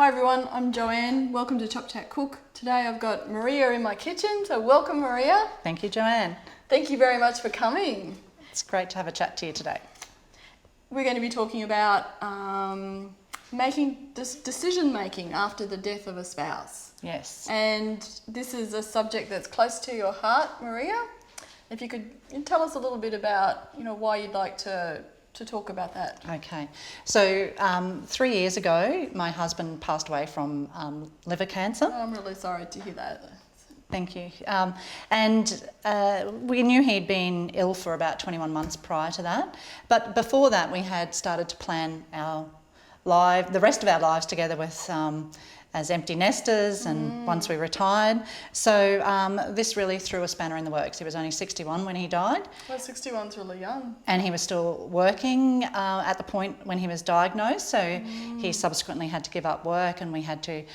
Hi everyone, I'm Joanne. Welcome to Chop Chat Cook. Today I've got Maria in my kitchen, so welcome Maria. Thank you, Joanne. Thank you very much for coming. It's great to have a chat to you today. We're going to be talking about decision making after the death of a spouse. Yes. And this is a subject that's close to your heart, Maria. If you could tell us a little bit about, why you'd like to talk about that. Okay. So 3 years ago, my husband passed away from liver cancer. Oh, I'm really sorry to hear that. Thank you. And we knew he'd been ill for about 21 months prior to that. But before that, we had started to plan the rest of our lives together with as empty nesters and once we retired. So this really threw a spanner in the works. He was only 61 when he died. Well, 61's really young. And he was still working at the point when he was diagnosed. So he subsequently had to give up work, and we had to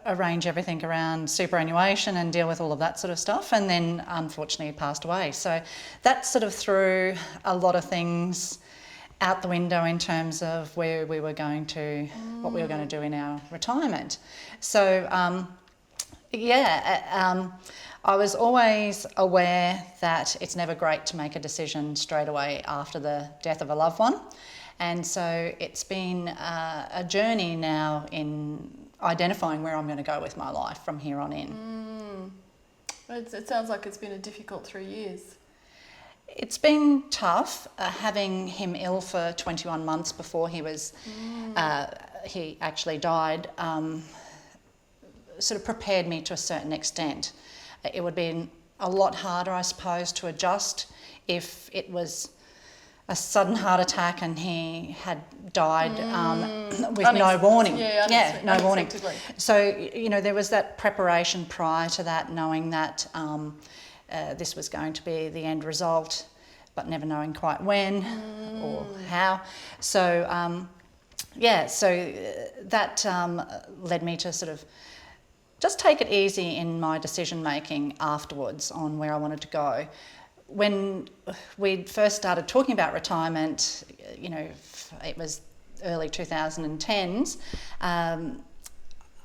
arrange everything around superannuation and deal with all of that sort of stuff. And then unfortunately he passed away. So that sort of threw a lot of things out the window in terms of where we were going to, what we were going to do in our retirement. So, I was always aware that it's never great to make a decision straight away after the death of a loved one. And so it's been a journey now in identifying where I'm going to go with my life from here on in. It sounds like it's been a difficult 3 years. It's been tough having him ill for 21 months before he was he actually died. Sort of prepared me to a certain extent. It would have been a lot harder, I suppose, to adjust if it was a sudden heart attack and he had died with no warning. No warning. So there was that preparation prior to that, knowing that this was going to be the end result, but never knowing quite when or how. So, that led me to sort of just take it easy in my decision making afterwards on where I wanted to go. When we first started talking about retirement, it was early 2010s,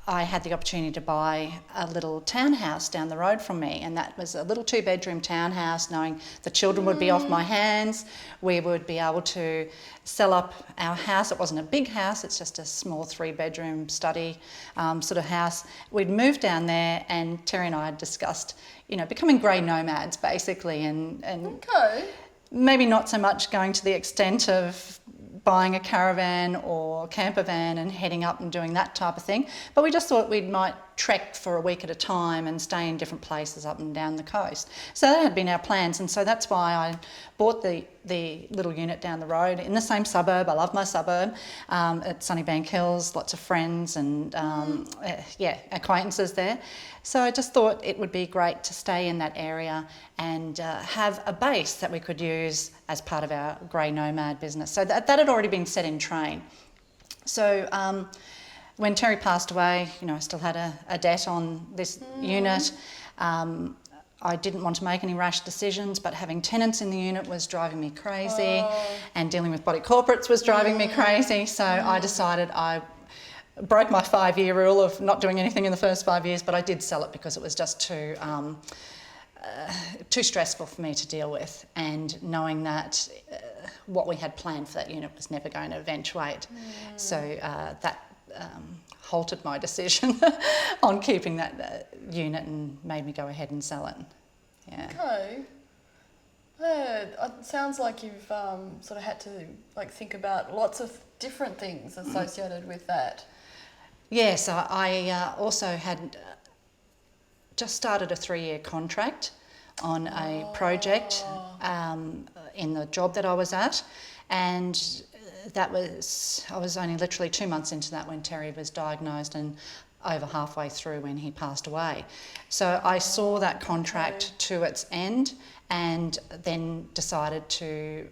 I had the opportunity to buy a little townhouse down the road from me, and that was a little 2-bedroom townhouse, knowing the children would be off my hands. We would be able to sell up our house. It wasn't a big house, it's just a small 3-bedroom study sort of house. We'd moved down there, and Terry and I had discussed, becoming grey nomads basically, and maybe not so much going to the extent of buying a caravan or camper van and heading up and doing that type of thing. But we just thought we might trek for a week at a time and stay in different places up and down the coast. So that had been our plans, and so that's why I bought the little unit down the road in the same suburb. I love my suburb at Sunnybank Hills, lots of friends and acquaintances there. So I just thought it would be great to stay in that area and have a base that we could use as part of our grey nomad business. So that had already been set in train. So when Terry passed away, I still had a debt on this unit. I didn't want to make any rash decisions, but having tenants in the unit was driving me crazy, and dealing with body corporates was driving me crazy. So I decided I broke my 5-year rule of not doing anything in the first 5 years, but I did sell it because it was just too stressful for me to deal with, and knowing that what we had planned for that unit was never going to eventuate. So that halted my decision on keeping that unit and made me go ahead and sell it. Yeah. Okay. It sounds like you've sort of had to think about lots of different things associated with that. Yes, I also had just started a 3-year contract on a project in the job that I was at, and I was only literally 2 months into that when Terry was diagnosed, and over halfway through when he passed away. So I saw that contract to its end, and then decided to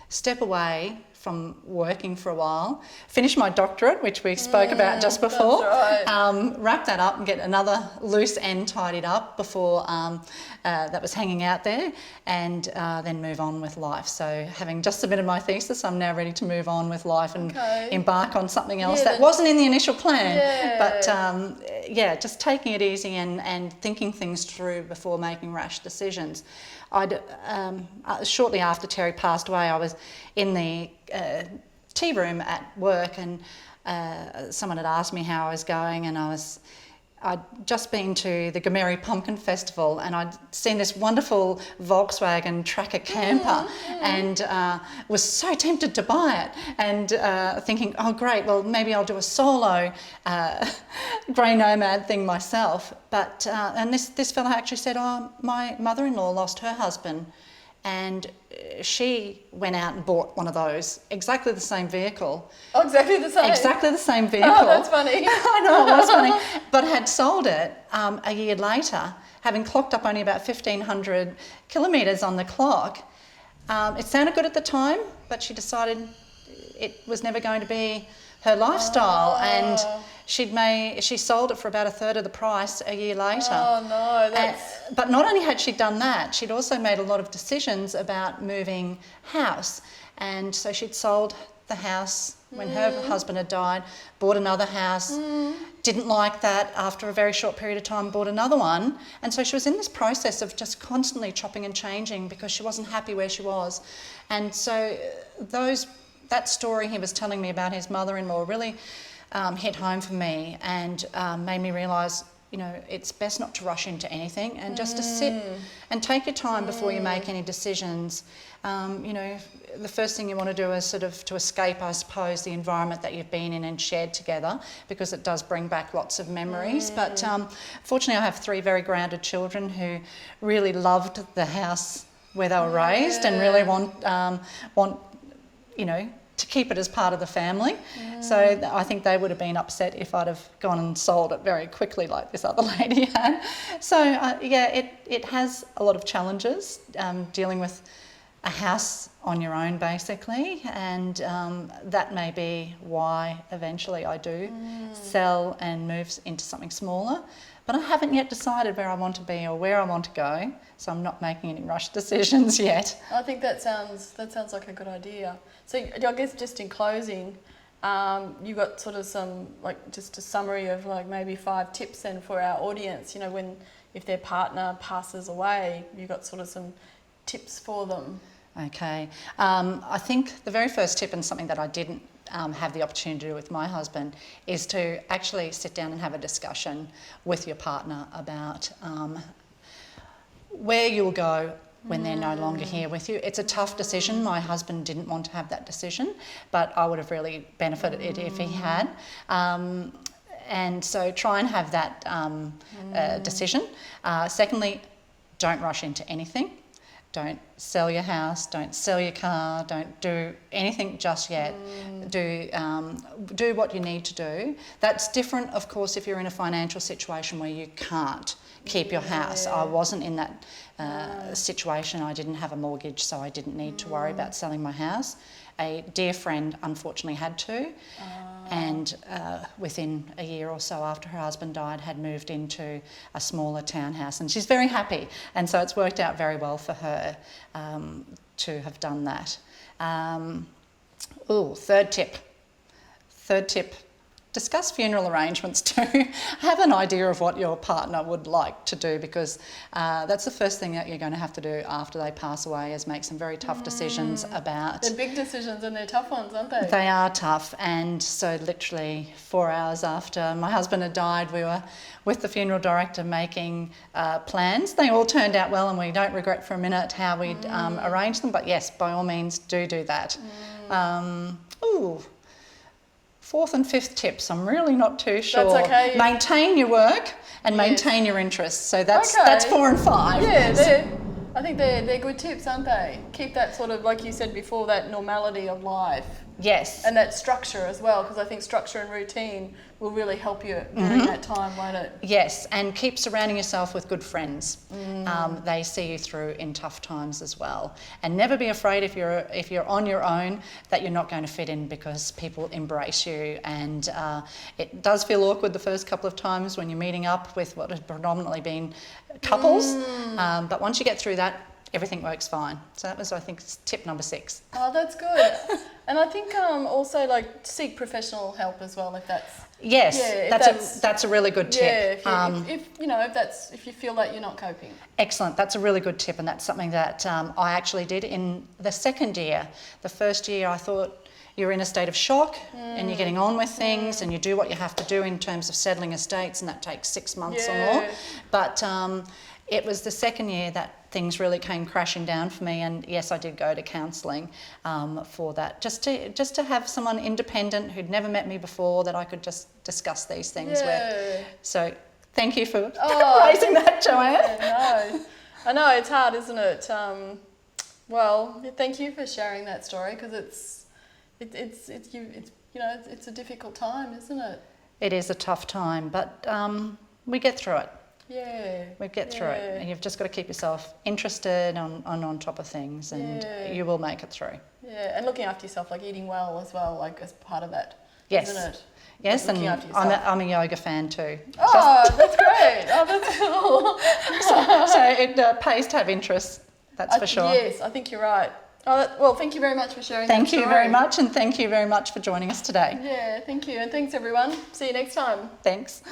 step away from working for a while, finish my doctorate, which we spoke about just before, wrap that up and get another loose end tidied up before that was hanging out there, and then move on with life. So having just submitted my thesis, I'm now ready to move on with life and embark on something else that wasn't in the initial plan. But just taking it easy and thinking things through before making rash decisions. Shortly after Terry passed away, I was in the tea room at work, and someone had asked me how I was going, and I'd just been to the Gameri Pumpkin Festival, and I'd seen this wonderful Volkswagen Tracker camper, and was so tempted to buy it, and thinking, oh great, well maybe I'll do a solo grey nomad thing myself. But and this fella actually said, oh, my mother-in-law lost her husband, and she went out and bought one of those, exactly the same vehicle. Oh, exactly the same? Exactly the same vehicle. Oh, that's funny. I know, it was funny. But had sold it a year later, having clocked up only about 1,500 kilometres on the clock. It sounded good at the time, but she decided it was never going to be her lifestyle, and she sold it for about a third of the price a year later. Oh no, but not only had she done that, she'd also made a lot of decisions about moving house, and so she'd sold the house when her husband had died, bought another house, didn't like that, after a very short period of time bought another one, and so she was in this process of just constantly chopping and changing because she wasn't happy where she was. And so that story he was telling me about his mother-in-law really hit home for me, and made me realise, it's best not to rush into anything, and just to sit and take your time before you make any decisions. The first thing you want to do is sort of to escape, I suppose, the environment that you've been in and shared together, because it does bring back lots of memories. But fortunately, I have 3 very grounded children who really loved the house where they were raised, and really want to keep it as part of the family. So I think they would have been upset if I'd have gone and sold it very quickly like this other lady had. So it has a lot of challenges, dealing with a house on your own basically, and that may be why eventually I do sell and move into something smaller. But I haven't yet decided where I want to be or where I want to go, so I'm not making any rush decisions yet. I think that sounds like a good idea. So I guess just in closing, you got sort of some, just a summary of maybe 5 tips then for our audience, if their partner passes away, you got sort of some tips for them. Okay. I think the very first tip, and something that I didn't have the opportunity to do with my husband, is to actually sit down and have a discussion with your partner about where you'll go when they're no longer here with you. It's a tough decision. My husband didn't want to have that decision, but I would have really benefited it if he had. And so try and have that decision. Secondly, don't rush into anything. Don't sell your house, don't sell your car, don't do anything just yet. Do what you need to do. That's different, of course, if you're in a financial situation where you can't keep your house. I wasn't in that situation. I didn't have a mortgage, so I didn't need to worry about selling my house. A dear friend unfortunately had to, and within a year or so after her husband died, had moved into a smaller townhouse, and she's very happy, and so it's worked out very well for her to have done that. Third tip, discuss funeral arrangements too. Have an idea of what your partner would like to do, because that's the first thing that you're going to have to do after they pass away, is make some very tough decisions about... They're big decisions and they're tough ones, aren't they? They are tough, and so literally 4 hours after my husband had died, we were with the funeral director making plans. They all turned out well, and we don't regret for a minute how we'd arranged them, but yes, by all means do that. 4th and 5th tips, I'm really not too sure. That's okay. Maintain your work and maintain your interests. So that's 4 and 5. Yeah, I think they're good tips, aren't they? Keep that sort of, like you said before, that normality of life. Yes. And that structure as well, because I think structure and routine will really help you during that time, won't it? Yes, and keep surrounding yourself with good friends. They see you through in tough times as well. And never be afraid if you're on your own that you're not going to fit in, because people embrace you. And it does feel awkward the first couple of times when you're meeting up with what has predominantly been couples. But once you get through that, everything works fine. So that was, I think, tip number 6. Oh, that's good. And I think also like seek professional help as well if that's. Yes, Yeah, that's a really good tip. Yeah, if you feel that you're not coping. Excellent, that's a really good tip, and that's something that I actually did in the second year. The first year I thought you're in a state of shock and you're getting on with things and you do what you have to do in terms of settling estates, and that takes 6 months or more. But it was the second year that things really came crashing down for me, and yes, I did go to counselling for that, just to have someone independent who'd never met me before that I could just discuss these things with. So thank you for raising that, Joanne. Yeah, no. I know it's hard, isn't it? Well, thank you for sharing that story, because it's a difficult time, isn't it? It is a tough time, but we get through it. Yeah. We get through it, and you've just got to keep yourself interested on top of things, and you will make it through. Yeah, and looking after yourself, like eating well as well, like as part of that, yes. isn't it? Yes, like and I'm a yoga fan too. Oh, that's great. Oh, that's cool. so it pays to have interests, that's for sure. Yes, I think you're right. Oh, well, thank you very much for sharing that Thank you story. very much, and thank you very much for joining us today. Yeah, thank you, and thanks everyone. See you next time. Thanks.